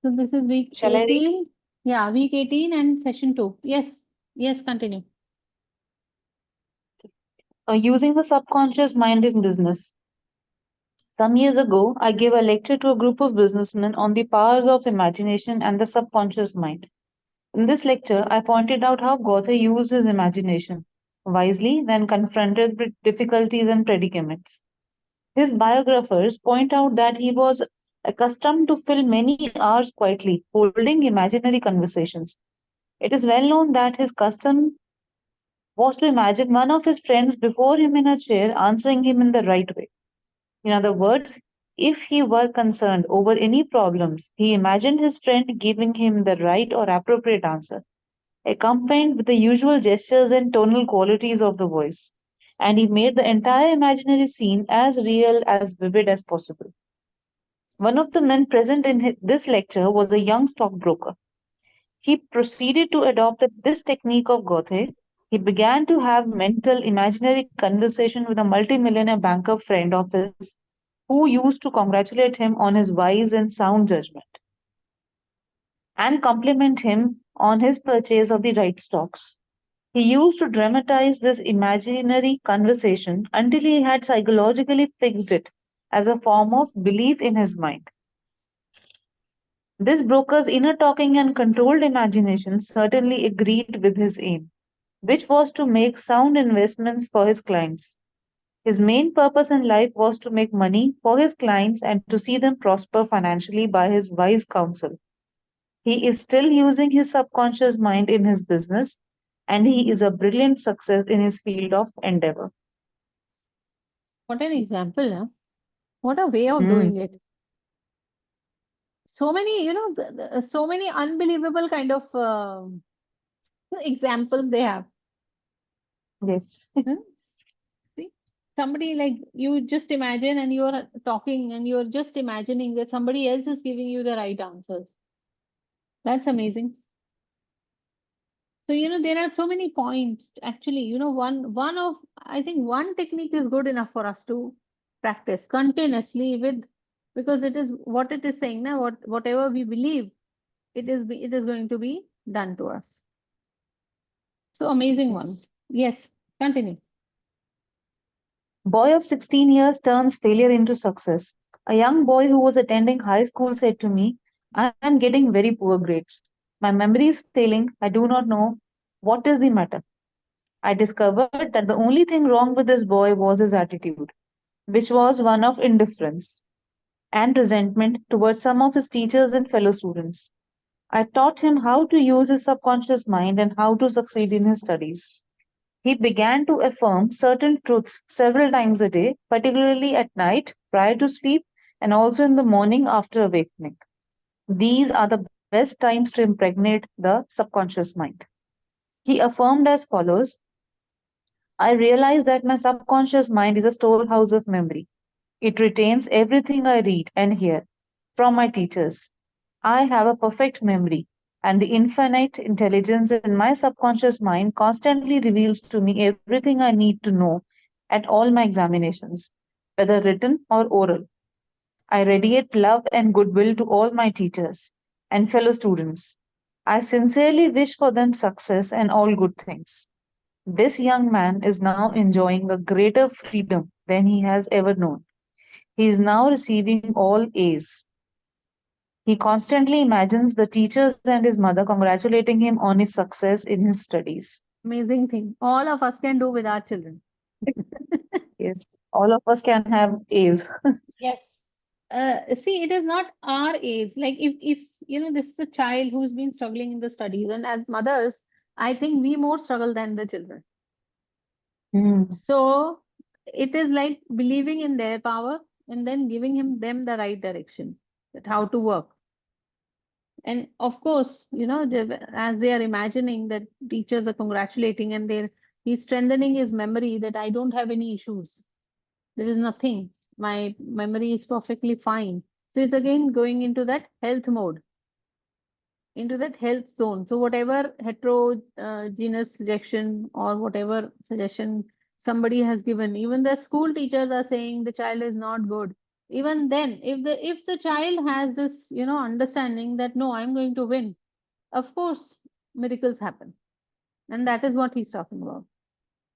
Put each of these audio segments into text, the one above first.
So this is week Shall I read? 18. Yeah, week 18 and session 2. Yes. Yes, continue. Using the subconscious mind in business. Some years ago, I gave a lecture to a group of businessmen on the powers of imagination and the subconscious mind. In this lecture, I pointed out how Goethe used his imagination wisely when confronted with difficulties and predicaments. His biographers point out that he was accustomed to fill many hours quietly, holding imaginary conversations. It is well known that his custom was to imagine one of his friends before him in a chair answering him in the right way. In other words, if he were concerned over any problems, he imagined his friend giving him the right or appropriate answer, accompanied with the usual gestures and tonal qualities of the voice. And he made the entire imaginary scene as real, as vivid as possible. One of the men present in this lecture was a young stockbroker. He proceeded to adopt this technique of Goethe. He began to have mental, imaginary conversation with a multimillionaire banker friend of his who used to congratulate him on his wise and sound judgment and compliment him on his purchase of the right stocks. He used to dramatize this imaginary conversation until he had psychologically fixed it as a form of belief in his mind. This broker's inner talking and controlled imagination certainly agreed with his aim, which was to make sound investments for his clients. His main purpose in life was to make money for his clients and to see them prosper financially by his wise counsel. He is still using his subconscious mind in his business, and he is a brilliant success in his field of endeavor. What an example, huh? What a way of Hmm. doing it. So many, so many unbelievable kind of examples they have. Yes. Hmm? See, somebody like you just imagine and you're talking and you're just imagining that somebody else is giving you the right answers. That's amazing. So, there are so many points. Actually, one of I think one technique is good enough for us to practice continuously with, because it is what it is saying now, whatever we believe, it is going to be done to us. So amazing one. Yes. Yes, continue. Boy of 16 years turns failure into success. A young boy who was attending high school said to me, I am getting very poor grades. My memory is failing. I do not know what is the matter. I discovered that the only thing wrong with this boy was his attitude, which was one of indifference and resentment towards some of his teachers and fellow students. I taught him how to use his subconscious mind and how to succeed in his studies. He began to affirm certain truths several times a day, particularly at night, prior to sleep, and also in the morning after awakening. These are the best times to impregnate the subconscious mind. He affirmed as follows: I realize that my subconscious mind is a storehouse of memory. It retains everything I read and hear from my teachers. I have a perfect memory, and the infinite intelligence in my subconscious mind constantly reveals to me everything I need to know at all my examinations, whether written or oral. I radiate love and goodwill to all my teachers and fellow students. I sincerely wish for them success and all good things. This young man is now enjoying a greater freedom than he has ever known. He is now receiving all A's. He constantly imagines the teachers and his mother congratulating him on his success in his studies. Amazing thing. All of us can do with our children. Yes, all of us can have A's. Yes. See, it is not our age. Like if this is a child who's been struggling in the studies, and as mothers, I think we more struggle than the children. Hmm. So it is like believing in their power and then giving them the right direction, that how to work. And of course, as they are imagining that teachers are congratulating and he's strengthening his memory that I don't have any issues. There is nothing. My memory is perfectly fine. So it's again going into that health mode, into that health zone. So whatever heterogeneous suggestion or whatever suggestion somebody has given, even the school teachers are saying the child is not good. Even then, if the child has this, understanding that no, I'm going to win, of course, miracles happen. And that is what he's talking about,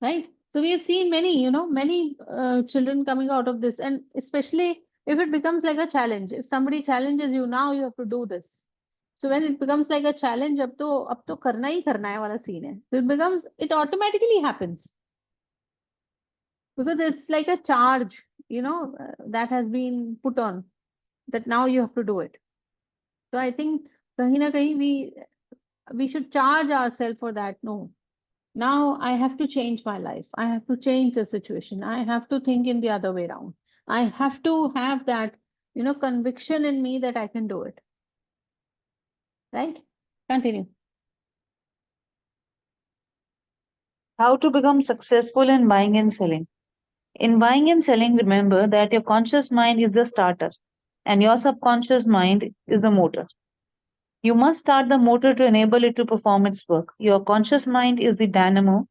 right? So we have seen many children coming out of this, and especially if it becomes like a challenge. If somebody challenges you, now you have to do this. So when it becomes like a challenge, अब तो करना ही करना है वाला scene है. So it automatically happens because it's like a charge, that has been put on, that now you have to do it. So I think kahin na kahin we should charge ourselves for that. No, now I have to change my life. I have to change the situation. I have to think in the other way around. I have to have that, conviction in me that I can do it. Right? Continue. How to become successful in buying and selling. In buying and selling, remember that your conscious mind is the starter and your subconscious mind is the motor. You must start the motor to enable it to perform its work. Your conscious mind is the dynamo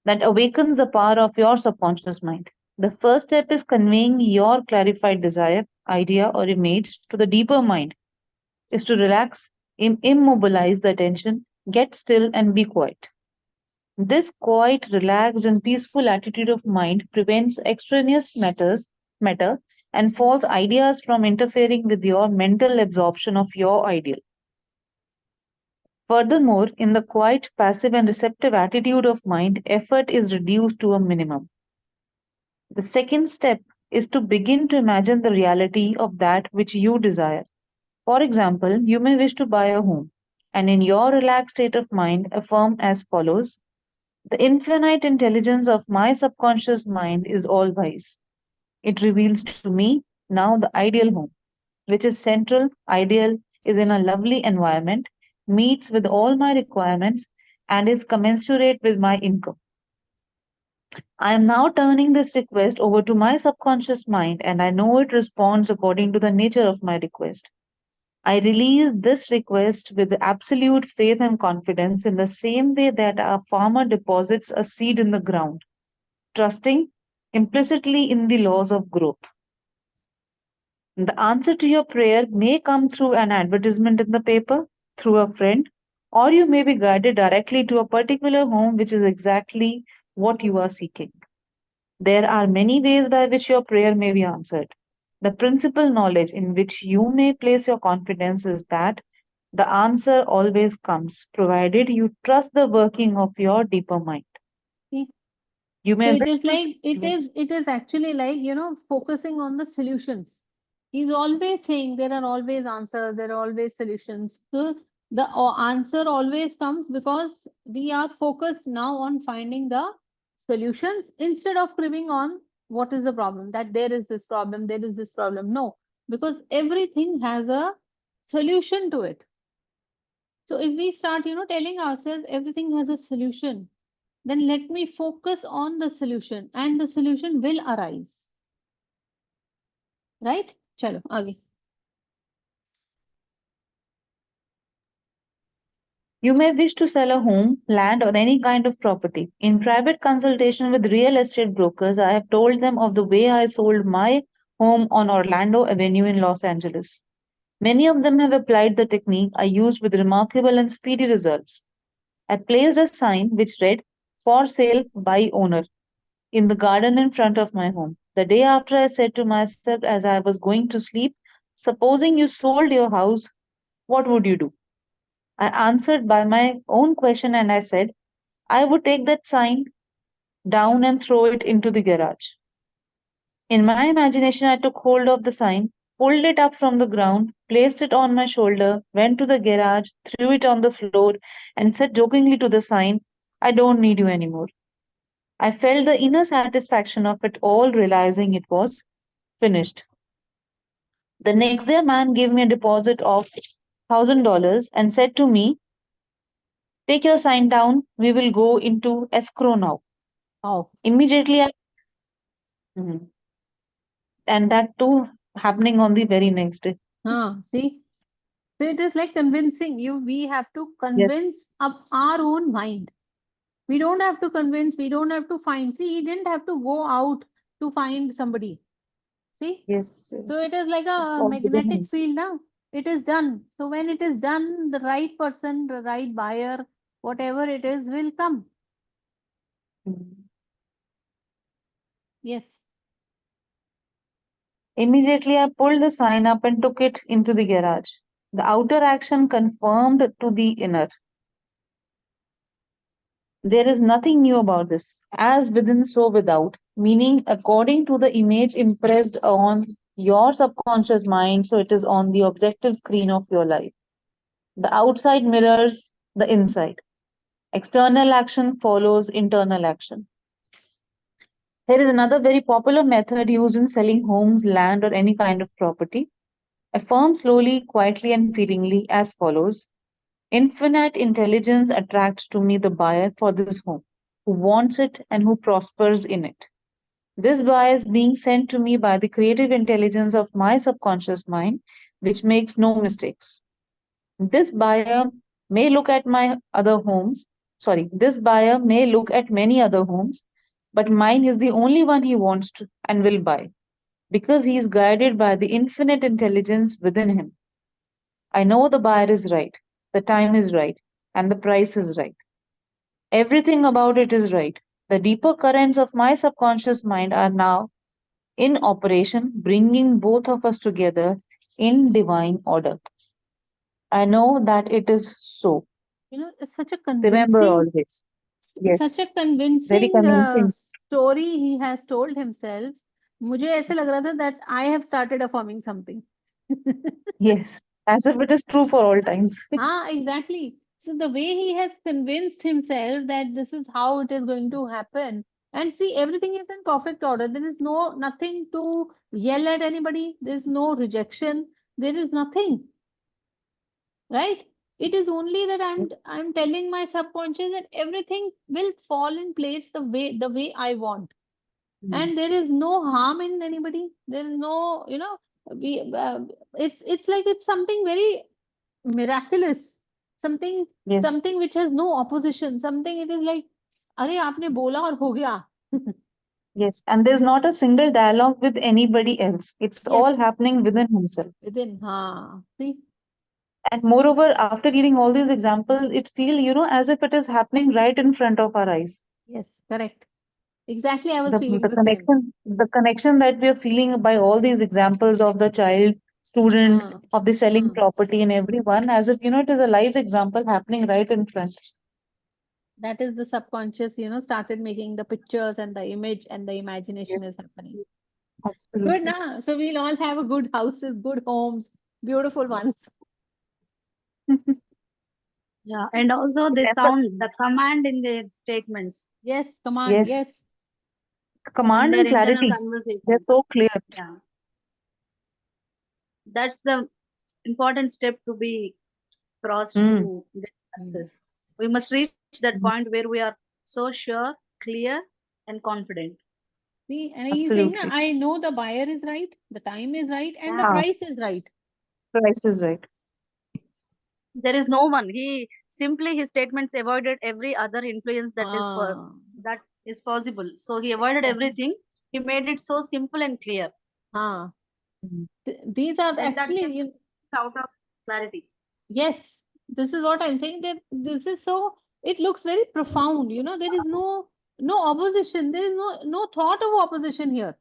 that awakens the power of your subconscious mind. The first step is conveying your clarified desire, idea, or image to the deeper mind, is to relax, immobilize the attention, get still, and be quiet. This quiet, relaxed, and peaceful attitude of mind prevents extraneous matter and false ideas from interfering with your mental absorption of your ideal. Furthermore, in the quiet, passive, and receptive attitude of mind, effort is reduced to a minimum. The second step is to begin to imagine the reality of that which you desire. For example, you may wish to buy a home, and in your relaxed state of mind, affirm as follows: the infinite intelligence of my subconscious mind is all wise. It reveals to me now the ideal home, which is central, ideal, is in a lovely environment, meets with all my requirements, and is commensurate with my income. I am now turning this request over to my subconscious mind, and I know it responds according to the nature of my request. I release this request with absolute faith and confidence in the same way that a farmer deposits a seed in the ground, trusting implicitly in the laws of growth. The answer to your prayer may come through an advertisement in the paper, through a friend, or you may be guided directly to a particular home which is exactly what you are seeking. There are many ways by which your prayer may be answered. The principal knowledge in which you may place your confidence is that the answer always comes, provided you trust the working of your deeper mind. See? You So may it wish is to like yes. it is actually like, focusing on the solutions. He's always saying there are always answers, there are always solutions. So the answer always comes because we are focused now on finding the solutions instead of cribbing on what is the problem, that there is this problem, there is this problem. No, because everything has a solution to it. So if we start, telling ourselves everything has a solution, then let me focus on the solution and the solution will arise. Right? Chalo, aage. You may wish to sell a home, land, or any kind of property. In private consultation with real estate brokers, I have told them of the way I sold my home on Orlando Avenue in Los Angeles. Many of them have applied the technique I used with remarkable and speedy results. I placed a sign which read, "For sale by owner," in the garden in front of my home. The day after, I said to myself as I was going to sleep, "Supposing you sold your house, what would you do?" I answered by my own question and I said, "I would take that sign down and throw it into the garage." In my imagination, I took hold of the sign, pulled it up from the ground, placed it on my shoulder, went to the garage, threw it on the floor, and said jokingly to the sign, "I don't need you anymore." I felt the inner satisfaction of it all, realizing it was finished. The next day, a man gave me a deposit of $1,000 and said to me, "Take your sign down, we will go into escrow now." Oh. Immediately, Mhm. And that too happening on the very next day. See? So it is like convincing you. We have to Yes. convince up our own mind. We don't have to convince, we don't have to find. See, he didn't have to go out to find somebody. See? Yes. So it is like It's a all within magnetic him. field now. It is done. So when it is done, the right person, the right buyer, whatever it is, will come. Mm. Yes. Immediately, I pulled the sign up and took it into the garage. The outer action confirmed to the inner. There is nothing new about this. As within, so without. Meaning, according to the image impressed on your subconscious mind, so it is on the objective screen of your life. The outside mirrors the inside. External action follows internal action. Here is another very popular method used in selling homes, land, or any kind of property. Affirm slowly, quietly, and feelingly as follows. Infinite intelligence attracts to me the buyer for this home, who wants it and who prospers in it. This buyer is being sent to me by the creative intelligence of my subconscious mind, which makes no mistakes. This buyer may look at my other homes, this buyer may look at many other homes, but mine is the only one he wants to and will buy because he is guided by the infinite intelligence within him. I know the buyer is right, the time is right, and the price is right. Everything about it is right. The deeper currents of my subconscious mind are now in operation, bringing both of us together in divine order. I know that it is so. You know, it's such a Remember convincing, always. such Yes, a very convincing convincing. story he has told himself. मुझे ऐसे लग रहा था that I have started affirming something. Yes, as if it is true for all times. Exactly. So the way he has convinced himself that this is how it is going to happen, and see, everything is in perfect order. There is nothing to yell at anybody. There is no rejection. There is nothing, right? It is only that I'm telling my subconscious that everything will fall in place the way I want, Mm. and there is no harm in anybody. There is no, we it's like it's something very miraculous, something Yes, something which has no opposition, something it is like अरे आपने बोला और हो गया. yes. And there's not a single dialogue with anybody else. It's Yes, all happening within himself. within. See. And moreover, after reading all these examples, it feel, as if it is happening right in front of our eyes. Yes, correct. Exactly, I was The, feeling the the same. connection that we are feeling by all these examples of the child, student, हाँ, of the selling हाँ. property and everyone, as if, it is a live example happening right in front. That is the subconscious, started making the pictures and the image and the Yes, imagination is happening. Good, absolutely. na? So we'll all have a good houses, good homes, beautiful ones. Yeah, and also they Remember, sound the command in their statements, Yes, command. yes, Yes, in command their and internal clarity. They're conversations. so clear. Yeah, that's the important step to be crossed Mm, to get Mm. success. We must reach that mm, point where we are so sure, clear, and confident. See, and he's saying, absolutely. I know the buyer is right, the time is right, and the Yeah, Ah, price is right. price is right. there is no one. He simply his statements avoided every other influence Ah, that is possible. So he avoided exactly. everything. He made it so simple and clear, Ah, Mm. these are and that's actually, the out of clarity. yes, this is what I'm saying that this is so, it looks very profound. There is no opposition. There is no thought of opposition here.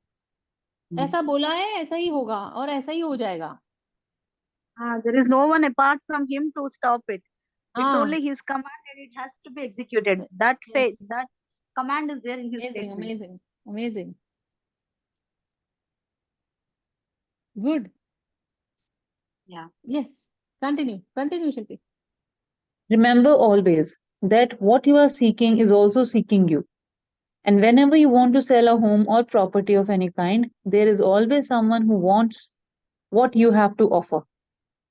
Mm. ऐसा बोला है, ऐसा ही होगा और ऐसा ही हो जाएगा. There is no one apart from him to stop it. It's Ah, only his command and it has to be executed. That yes, faith, that command is there in his amazing, statements. amazing, amazing. Good. Yeah. Yes. Continue, Shilpi. Remember always that what you are seeking is also seeking you. And whenever you want to sell a home or property of any kind, there is always someone who wants what you have to offer.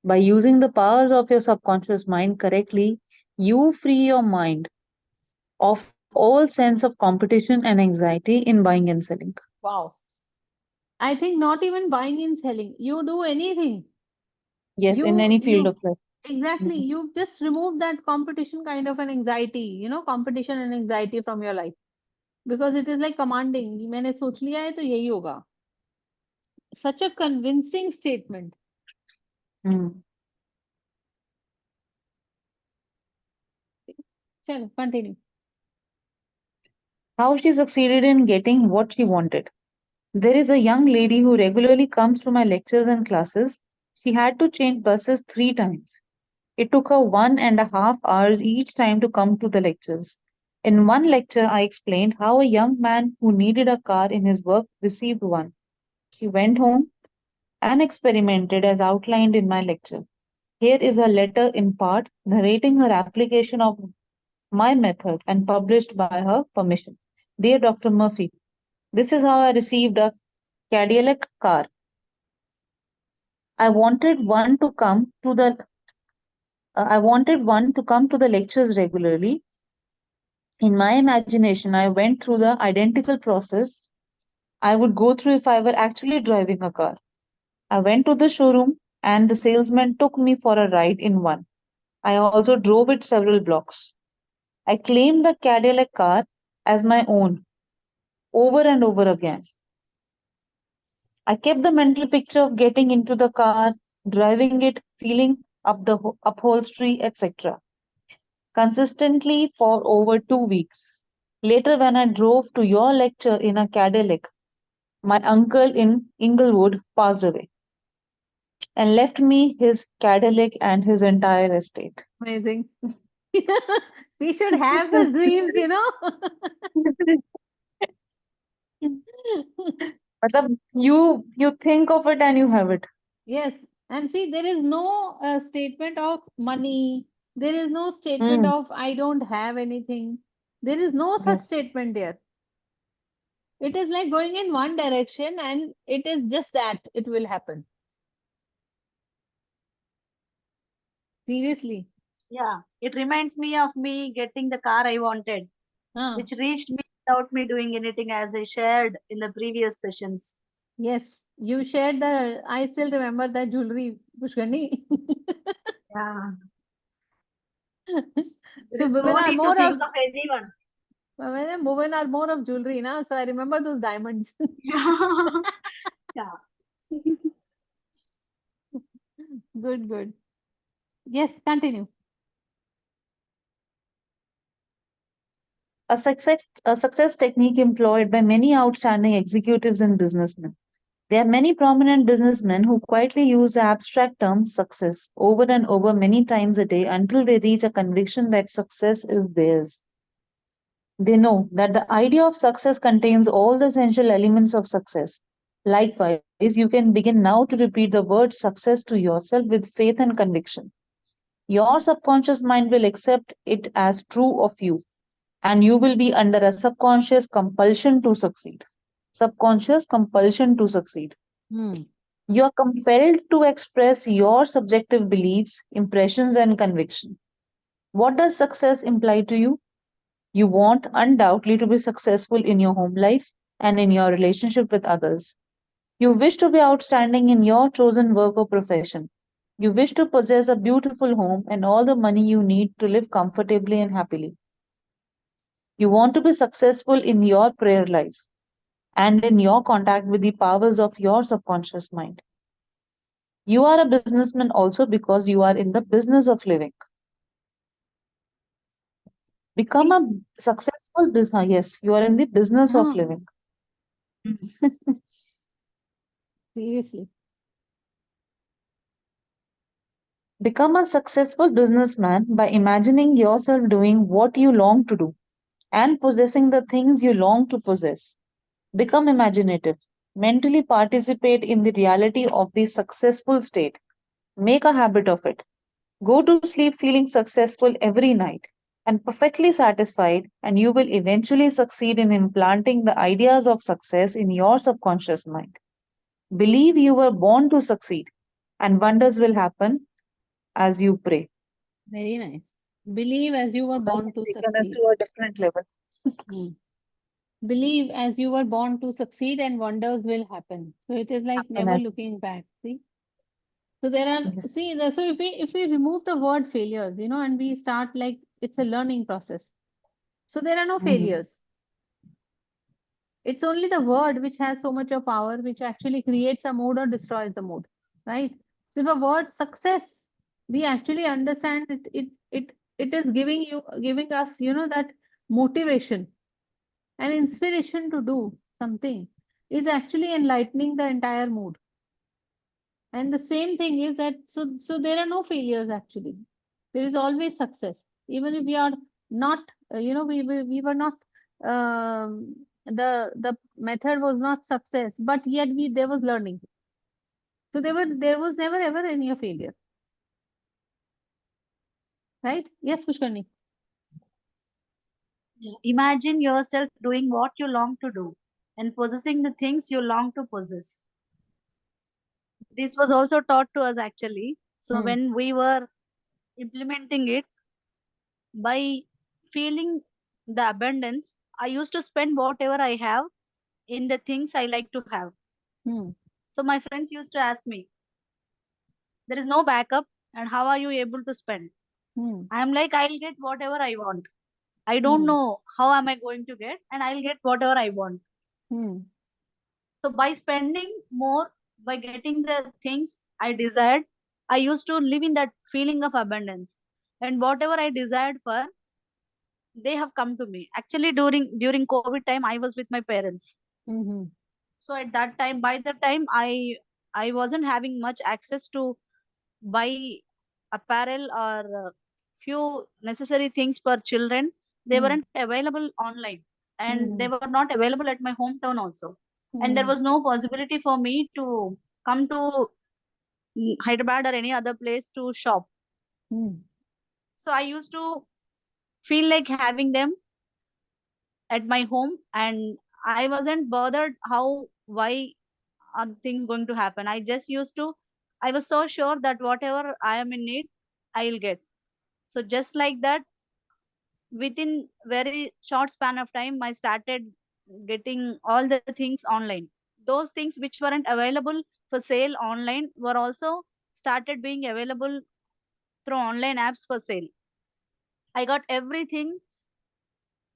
By using the powers of your subconscious mind correctly, you free your mind of all sense of competition and anxiety in buying and selling. Wow. I think not even buying and selling. You do anything. Yes, in You any field you of life. exactly. Mm. You just remove that competition kind of an anxiety, competition and anxiety from your life because it is like commanding. मैंने सोच लिया है तो यही होगा. such a convincing statement. Mm. Chalo, continue. How she succeeded in getting what she wanted. There is a young lady who regularly comes to my lectures and classes. She had to change buses 3 times. It took her 1.5 hours each time to come to the lectures. In one lecture, I explained how a young man who needed a car in his work received one. She went home and experimented as outlined in my lecture. Here is a letter in part narrating her application of my method and published by her permission. Dear Dr. Murphy, this is how I received a Cadillac car. I wanted one to come to the I wanted one to come to the lectures regularly. In my imagination, I went through the identical process I would go through if I were actually driving a car. I went to the showroom and the salesman took me for a ride in one. I also drove it several blocks. I claimed the Cadillac car as my own over and over again. I kept the mental picture of getting into the car, driving it, feeling up the upholstery, etc. consistently for over 2 weeks. Later, when I drove to your lecture in a Cadillac, my uncle in Inglewood passed away and left me his Cadillac and his entire estate. Amazing. We should have such dreams, you know. मतलब you think of it and you have it. Yes. And see, there is no statement of money. There is no statement of I don't have anything. There is no such Yes. statement there. It is like going in one direction and it is just that it will happen. Seriously. Yeah, it reminds me of me getting the car I wanted, Ah, which reached me without me doing anything, as I shared in the previous sessions. yes. You shared the, I still remember that jewelry, Pushkani. Yeah, there So is no women are need to more of think of anyone. women are more of jewelry now. So I remember those diamonds. Yeah. Good, good. Yes, continue. A success technique employed by many outstanding executives and businessmen. There are many prominent businessmen who quietly use the abstract term success over and over many times a day until they reach a conviction that success is theirs. They know that the idea of success contains all the essential elements of success. Likewise, you can begin now to repeat the word success to yourself with faith and conviction. Your subconscious mind will accept it as true of you, and you will be under a subconscious compulsion to succeed. Subconscious compulsion to succeed. Hmm. You are compelled to express your subjective beliefs, impressions, and conviction. What does success imply to you? You want undoubtedly to be successful in your home life and in your relationship with others. You wish to be outstanding in your chosen work or profession. You wish to possess a beautiful home and all the money you need to live comfortably and happily. You want to be successful in your prayer life and in your contact with the powers of your subconscious mind. You are a businessman also because you are in the business of living. Become a successful business. Yes, you are in the business of Ah, living. seriously. Become a successful businessman by imagining yourself doing what you long to do and possessing the things you long to possess. Become imaginative. Mentally participate in the reality of the successful state. Make a habit of it. Go to sleep feeling successful every night and perfectly satisfied, and you will eventually succeed in implanting the ideas of success in your subconscious mind. Believe you were born to succeed, and wonders will happen as you pray. Very nice. Believe as you were That born has to taken us succeed. to a different level. Hmm. Believe as you were born to succeed and wonders will happen. So it is like Happen never as looking back. See? So there are, yes. see, so if we remove the word failures, you know, and we start like it's a learning process. So there are no Mhm. failures. It's only the word which has so much of power, which actually creates a mood or destroys the mood, right? So if a word success, we actually understand it is giving us, that motivation and inspiration to do something, is actually enlightening the entire mood. And the same thing is that, so there are no failures actually. There is always success. Even if we are not, we were not, the method was not success, but yet there was learning. So there was never ever any failure. Right? Yes, Pushkarni. Imagine yourself doing what you long to do and possessing the things you long to possess. This was also taught to us actually. So Hmm. when we were implementing it, by feeling the abundance, I used to spend whatever I have in the things I like to have. Hmm. So my friends used to ask me, there is no backup, and how are you able to spend? Hmm. I'm like, I'll get whatever I want. I don't Hmm. know how am I going to get, and I'll get whatever I want. Hmm. So by spending more, by getting the things I desired, I used to live in that feeling of abundance. And whatever I desired for, they have come to me. Actually, during COVID time, I was with my parents. Hmm. So at that time, by the time I wasn't having much access to buy apparel or few necessary things for children. They Hmm. weren't available online, and they Hmm. were not available at my hometown also. And there Hmm. was no possibility for me to come to Hyderabad or any other place to shop. Hmm. So I used to feel like having them at my home, and I wasn't bothered how why are things going to happen. I just used to, I was so sure that whatever I am in need, I'll get. So just like that, within very short span of time, I started getting all the things online. Those things which weren't available for sale online were also started being available through online apps for sale. I got everything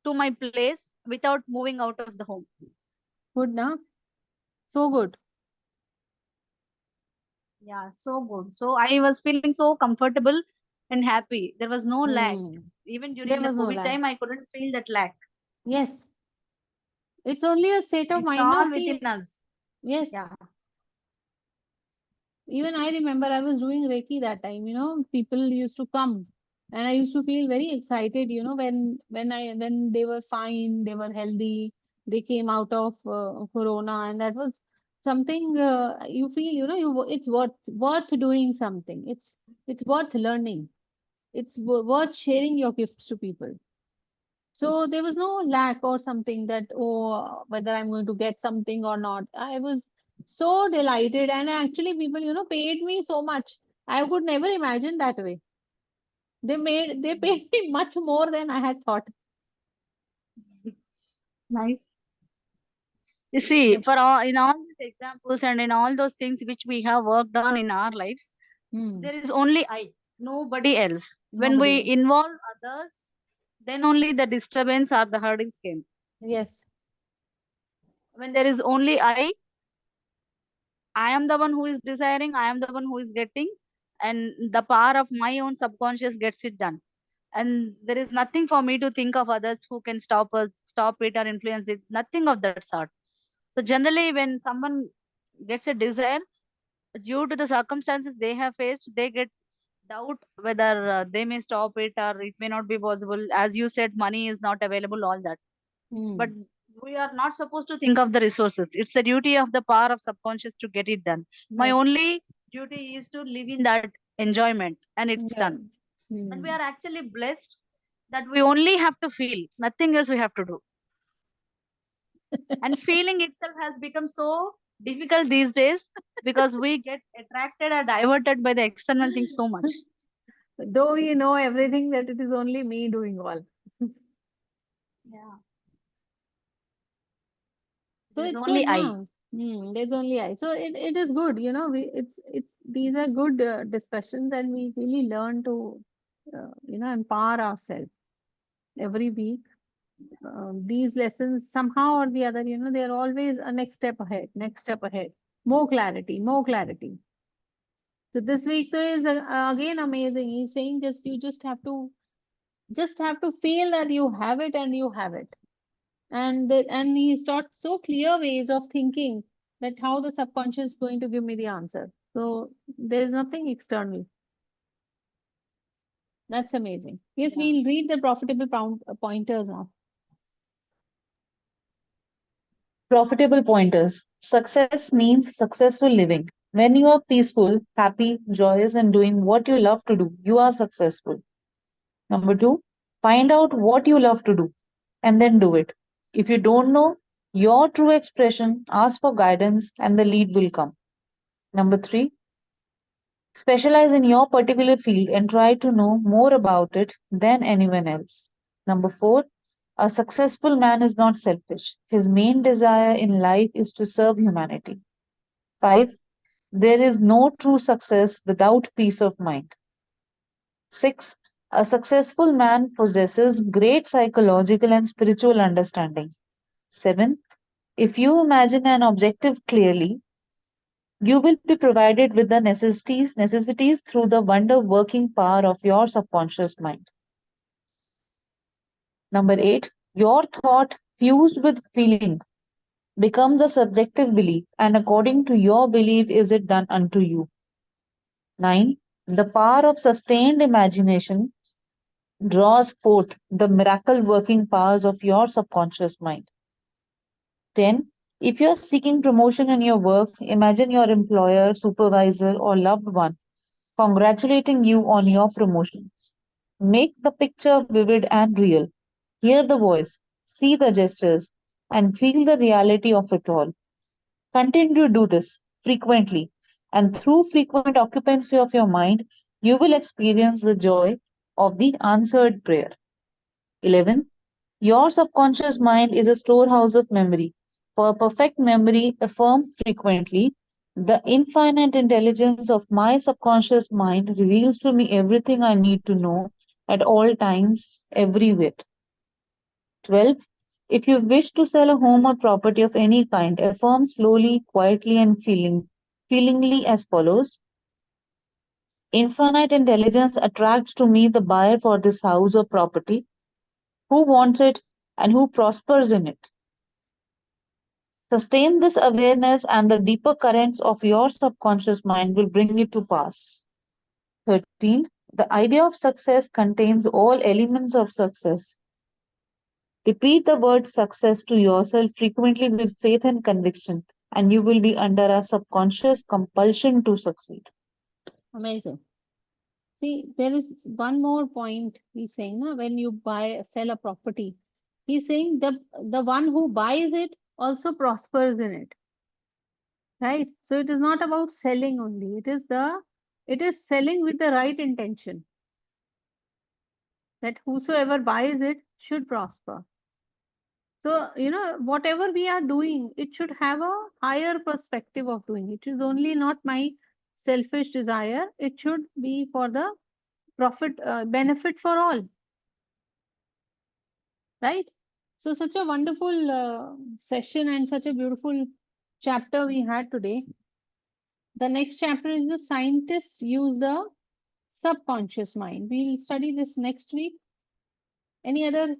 to my place without moving out of the home. Good, na? So good. Yeah, so good. So I was feeling so comfortable and happy. There was no lack. Hmm. Even There during the was no COVID lag. time, I couldn't feel that lack. Yes. It's only a state of It's mind. No, all see, within us. yes. Yeah. Even I remember I was doing Reiki that time, people used to come and I used to feel very excited, when they were fine, they were healthy, they came out of Corona, and that was something, you feel, it's worth doing something. It's worth learning. It's worth sharing your gifts to people. So there was no lack or something that, oh, whether I'm going to get something or not. I was so delighted. And actually, people, paid me so much. I could never imagine that way. They paid me much more than I had thought. Nice. You see, for all in all these examples and in all those things which we have worked on in our lives, Hmm. there is only I, nobody else. When Nobody we else. involve others, then only the disturbance or the hurdles came. Yes. When there is only I am the one who is desiring, I am the one who is getting, and the power of my own subconscious gets it done. And there is nothing for me to think of others who can stop us, stop it, or influence it. Nothing of that sort. So generally, when someone gets a desire, due to the circumstances they have faced, they get doubt whether they may stop it or it may not be possible. As you said, money is not available, all that. But Hmm. we are not supposed to think of the resources. It's the duty of the power of subconscious to get it done. My Yes. only duty is to live in that enjoyment, and it's Yeah. done. And we Hmm. are actually blessed that we only have to feel, nothing else we have to do. And feeling itself has become so difficult these days because we get attracted or diverted by the external things so much. Though we know everything that it is only me doing all. Yeah. So There is it's good only I. now. There's only I. So it is good, it's these are good discussions, and we really learn to empower ourselves every week. these lessons somehow or the other, they're always a next step ahead, more clarity, more clarity. So this week though is again amazing. He's saying you just have to feel that you have it and you have it. And he's taught so clear ways of thinking that how the subconscious is going to give me the answer. So there is nothing external. That's amazing. Yes, Yeah. we'll read the profitable pointers now. Profitable pointers. Success means successful living. When you are peaceful, happy, joyous, and doing what you love to do, you are successful. Number two, find out what you love to do and then do it. If you don't know your true expression, ask for guidance and the lead will come. Number three, specialize in your particular field and try to know more about it than anyone else. Number four, a successful man is not selfish. His main desire in life is to serve humanity. Five, there is no true success without peace of mind. Six, a successful man possesses great psychological and spiritual understanding. Seven, if you imagine an objective clearly, you will be provided with the necessities through the wonder working power of your subconscious mind. Number eight, your thought fused with feeling becomes a subjective belief, and according to your belief is it done unto you. Nine, the power of sustained imagination draws forth the miracle working powers of your subconscious mind. 10. If you're seeking promotion in your work, imagine your employer, supervisor, or loved one congratulating you on your promotion. Make the picture vivid and real. Hear the voice, see the gestures, and feel the reality of it all. Continue to do this frequently, and through frequent occupancy of your mind, you will experience the joy of the answered prayer. 11. Your subconscious mind is a storehouse of memory. For perfect memory, affirm frequently. The infinite intelligence of my subconscious mind reveals to me everything I need to know at all times, everywhere. 12. If you wish to sell a home or property of any kind, affirm slowly, quietly, and feelingly as follows. Infinite intelligence attracts to me the buyer for this house or property, who wants it and who prospers in it. Sustain this awareness, and the deeper currents of your subconscious mind will bring it to pass. 13. The idea of success contains all elements of success. Repeat the word success to yourself frequently with faith and conviction, and you will be under a subconscious compulsion to succeed. Amazing. See, there is one more point he's saying, na, when you sell a property, he's saying the one who buys it also prospers in it. Right? So it is not about selling only. It is selling with the right intention. That whosoever buys it should prosper. So, whatever we are doing, it should have a higher perspective of doing. It is only not my selfish desire. It should be for the benefit for all. Right? So, such a wonderful session and such a beautiful chapter we had today. The next chapter is the scientists use the subconscious mind. We'll study this next week. Any other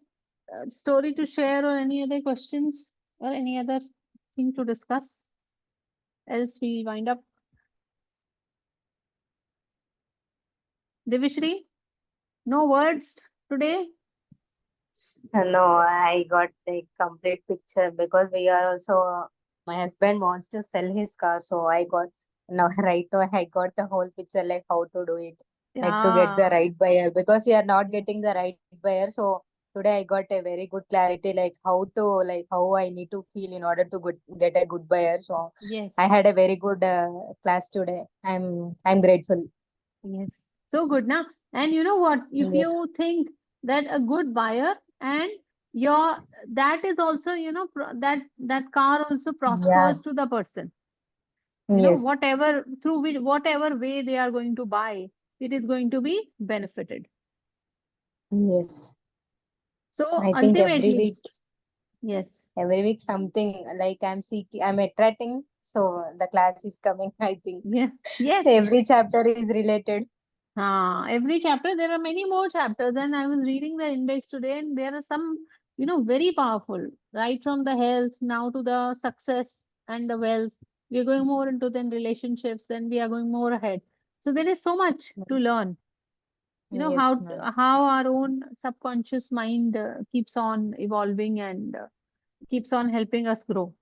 story to share or any other questions or any other thing to discuss? Else we'll wind up. Divishri, no words today? No, I got the complete picture because we are also, my husband wants to sell his car, so I got now right now I got the whole picture like how to do it, like to get the Yeah. right buyer because we are not getting the right buyer. So today I got a very good clarity like how I need to feel in order to get a good buyer. So Yes. I had a very good class today. I'm grateful. Yes. So good now. And you know what? If Yes. you think that a good buyer and that is also, that car also Yeah. prospers to the person. Yes. Whatever way they are going to buy, it is going to be benefited. Yes. So I think ultimately, yes, every week something like I'm attracting. So the class is coming, I think. yes, yes. Every chapter is related. Every chapter, there are many more chapters, and I was reading the index today, and there are some, very powerful, right from the health now to the success and the wealth. We are going more into then relationships, then we are going more ahead. So there is so much to learn. Yes, ma'am. How our own subconscious mind keeps on evolving and keeps on helping us grow.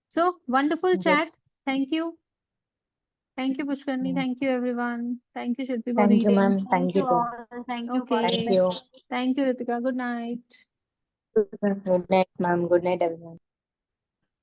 So wonderful chat. Yes. Thank you. Thank you, Pushkarni. Mm. Thank you, everyone. Thank you, Shilpi, for Thank you, reading. ma'am. Thank Thank you you too. all. Thank you, Okay. Thank you. Thank you, Ritika. Good night. Good night, ma'am. Good night, everyone.